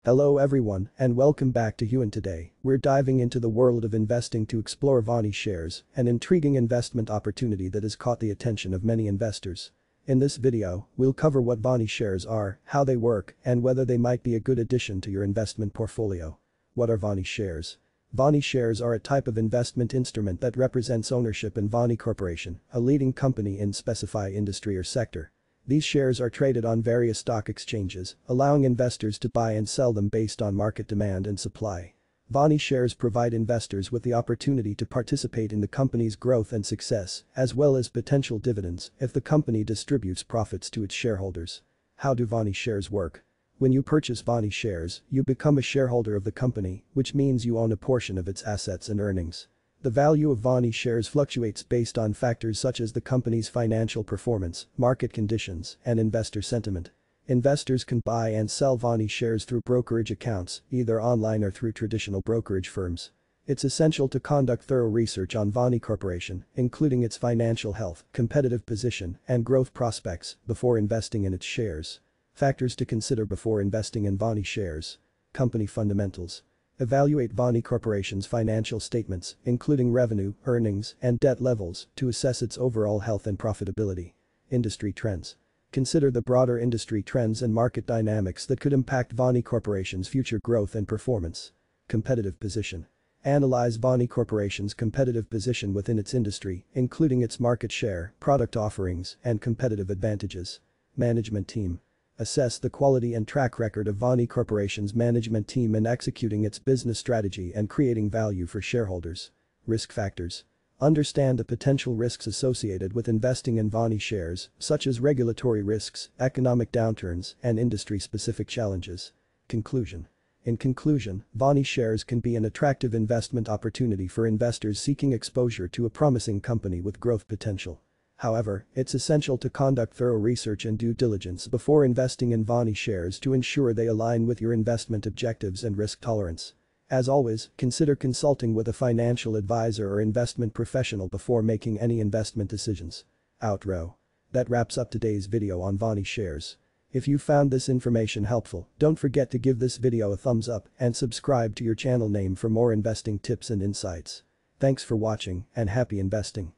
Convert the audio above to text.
Hello everyone and welcome back to Huan. Today, we're diving into the world of investing to explore VANI shares, an intriguing investment opportunity that has caught the attention of many investors. In this video, we'll cover what VANI shares are, how they work, and whether they might be a good addition to your investment portfolio. What are VANI shares? VANI shares are a type of investment instrument that represents ownership in VANI Corporation, a leading company in specified industry or sector. These shares are traded on various stock exchanges, allowing investors to buy and sell them based on market demand and supply. VANI shares provide investors with the opportunity to participate in the company's growth and success, as well as potential dividends if the company distributes profits to its shareholders. How do VANI shares work? When you purchase VANI shares, you become a shareholder of the company, which means you own a portion of its assets and earnings. The value of VANI shares fluctuates based on factors such as the company's financial performance, market conditions, and investor sentiment. Investors can buy and sell VANI shares through brokerage accounts, either online or through traditional brokerage firms. It's essential to conduct thorough research on VANI Corporation, including its financial health, competitive position, and growth prospects, before investing in its shares. Factors to consider before investing in VANI shares. Company fundamentals. Evaluate VANI Corporation's financial statements, including revenue, earnings, and debt levels, to assess its overall health and profitability. Industry trends. Consider the broader industry trends and market dynamics that could impact VANI Corporation's future growth and performance. Competitive position. Analyze VANI Corporation's competitive position within its industry, including its market share, product offerings, and competitive advantages. Management team. Assess the quality and track record of VANI Corporation's management team in executing its business strategy and creating value for shareholders. Risk factors. Understand the potential risks associated with investing in VANI shares, such as regulatory risks, economic downturns, and industry-specific challenges. Conclusion. In conclusion, VANI shares can be an attractive investment opportunity for investors seeking exposure to a promising company with growth potential. However, it's essential to conduct thorough research and due diligence before investing in VANI shares to ensure they align with your investment objectives and risk tolerance. As always, consider consulting with a financial advisor or investment professional before making any investment decisions. Outro. That wraps up today's video on VANI shares. If you found this information helpful, don't forget to give this video a thumbs up and subscribe to your channel name for more investing tips and insights. Thanks for watching and happy investing.